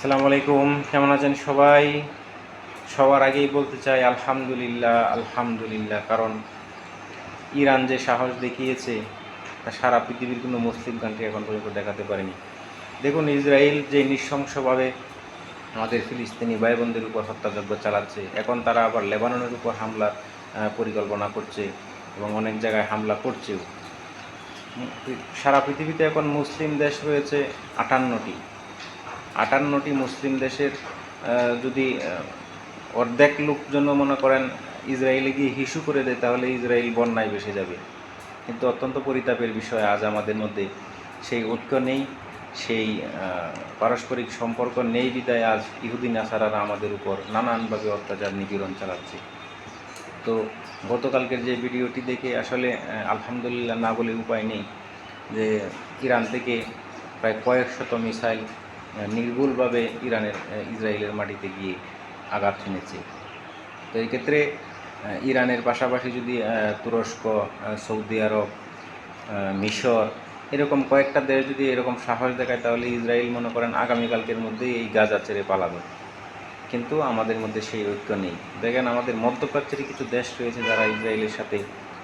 আসসালামু আলাইকুম, কেমন আছেন সবাই? সবার আগেই বলতে চাই আলহামদুলিল্লাহ, আলহামদুলিল্লাহ। কারণ ইরান যে সাহস দেখিয়েছে তা সারা পৃথিবীর কোনো মুসলিম কান্ট্রি এখন পর্যন্ত দেখাতে পারেনি। দেখুন, ইসরায়েল যে নৃশংসভাবে আমাদের ফিলিস্তিনি ভাই বোনদের উপর হত্যাযজ্ঞ চালাচ্ছে, এখন তারা আবার লেবাননের উপর হামলার পরিকল্পনা করছে এবং অনেক জায়গায় হামলা করছেও। সারা পৃথিবীতে এখন মুসলিম দেশ রয়েছে 58টি। 58টি মুসলিম দেশের যদি অর্ধেক লোকজন মনে করেন ইসরায়েলে গিয়ে হিসু করে দেয়, তাহলে ইসরায়েল বন্যায় ভেসে যাবে। কিন্তু অত্যন্ত পরিতাপের বিষয়, আজ আমাদের মধ্যে সেই ঐক্য নেই, সেই পারস্পরিক সম্পর্ক নেই বিদায় আজ ইহুদি নাসারারা আমাদের উপর নানানভাবে অত্যাচার নিপীড়ন চালাচ্ছে। তো গতকালকের যে ভিডিওটি দেখে আসলে আলহামদুলিল্লাহ না বলে উপায় নেই যে ইরান থেকে প্রায় কয়েক শত মিসাইল নির্ভুলভাবে ইসরায়েলের মাটিতে গিয়ে আঘাত হেনেছে। তো এই ক্ষেত্রে ইরানের পাশাপাশি যদি তুরস্ক, সৌদি আরব, মিশর এরকম কয়েকটা দেশ যদি এরকম সাহস দেখায়, তাহলে ইসরায়েল মনে করেন আগামীকালকের মধ্যেই এই গাজা ছেড়ে পালাবে। কিন্তু আমাদের মধ্যে সেই ঐক্য নেই। দেখেন, আমাদের মধ্যপ্রাচ্যের কিছু দেশ রয়েছে যারা ইসরায়েলের সাথে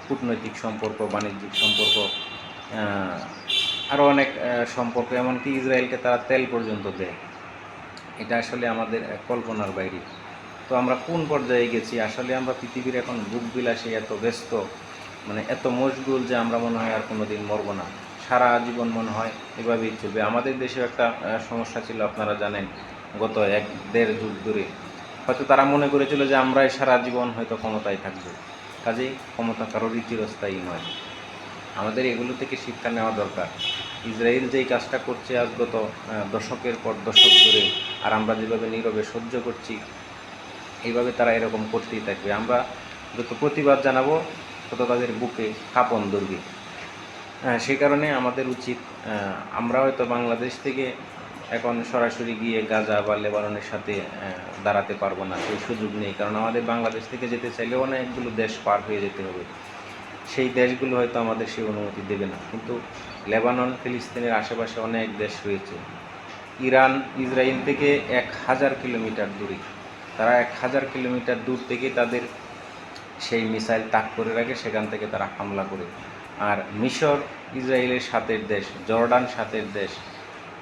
কূটনৈতিক সম্পর্ক, বাণিজ্যিক সম্পর্ক, আরও অনেক সম্পর্ক, এমনকি ইসরায়েলকে তারা তেল পর্যন্ত দেয়। এটা আসলে আমাদের কল্পনার বাইরে। তো আমরা কোন পর্যায়ে গেছি? আসলে আমরা পৃথিবীর এখন বুক বিলাসে এত ব্যস্ত, মানে এত মশগুল যে আমরা মনে হয় আর কোনো দিন মরবো না, সারা জীবন মনে হয় এভাবেই চলবে। আমাদের দেশেও একটা সমস্যা ছিল, আপনারা জানেন, গত 1-1.5 যুগ ধরে হয়তো তারা মনে করেছিল যে আমরাই সারা জীবন হয়তো ক্ষমতায় থাকবো। কাজেই ক্ষমতা কারোরই চিরস্থায়ী নয়। আমাদের এগুলো থেকে শিক্ষা নেওয়া দরকার। ইসরায়েল যেই কাজটা করছে আজ গত দশকের পর দশক ধরে, আর আমরা যেভাবে নীরবে সহ্য করছি, এইভাবে তারা এরকম করতেই থাকবে। আমরা যত প্রতিবাদ জানাবো তত তাদের বুকে কাঁপন ধরবে। সেই কারণে আমাদের উচিত, আমরা হয়তো বাংলাদেশ থেকে এখন সরাসরি গিয়ে গাজা বা লেবাননের সাথে দাঁড়াতে পারবো না, সেই সুযোগ নেই। কারণ আমাদের বাংলাদেশ থেকে যেতে চাইলে অনেকগুলো দেশ পার হয়ে যেতে হবে, সেই দেশগুলো হয়তো আমাদের সেই অনুমতি দেবে না। কিন্তু লেবানন, ফিলিস্তিনের আশেপাশে অনেক দেশ রয়েছে। ইরান ইসরায়েল থেকে 1000 কিলোমিটার দূরে, তারা 1000 কিলোমিটার দূর থেকে তাদের সেই মিসাইল তাক করে রাখে, সেখান থেকে তারা হামলা করে। আর মিশর ইসরায়েলের সাথের দেশ, জর্ডান সাথের দেশ,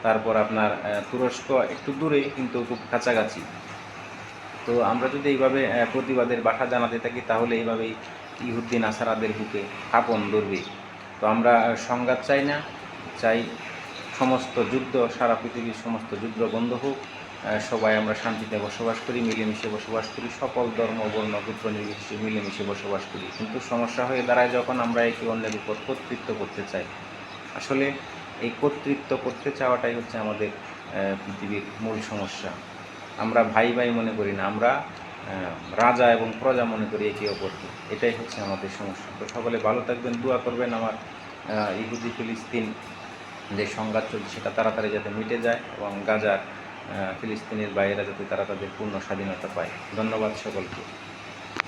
তারপর আপনার তুরস্ক একটু দূরে কিন্তু খুব কাছাকাছি। তো আমরা যদি এইভাবে প্রতিবাদের বাসা জানাতে থাকি, তাহলে এইভাবেই ইহুদ্দিন আসারাদের বুকে কাঁপন ধরবে। তো আমরা সংঘাত চাই না, চাই সমস্ত যুদ্ধ, সারা পৃথিবীর সমস্ত যুদ্ধ বন্ধ হোক, সবাই আমরা শান্তিতে বসবাস করি, মিলেমিশে বসবাস করি, সকল ধর্ম বর্ণ গোত্র নির্বিশেষে মিলেমিশে বসবাস করি। কিন্তু সমস্যা হয়ে দাঁড়ায় যখন আমরা একে অন্যের উপর কর্তৃত্ব করতে চাই। আসলে এই কর্তৃত্ব করতে চাওয়াটাই হচ্ছে আমাদের পৃথিবীর মূল সমস্যা। আমরা ভাই ভাই মনে করি না, আমরা রাজা এবং প্রজা মনে করি একে অপরকে। এটাই হচ্ছে আমাদের সমস্যা। তো সকলে ভালো থাকবেন, দোয়া করবেন আমার ইহুদি ফিলিস্তিন যে সংঘাত চলছে সেটা তাড়াতাড়ি যাতে মিটে যায় এবং গাজার ফিলিস্তিনের বাইরে যাতে তারা তাদের পূর্ণ স্বাধীনতা পায়। ধন্যবাদ সকলকে।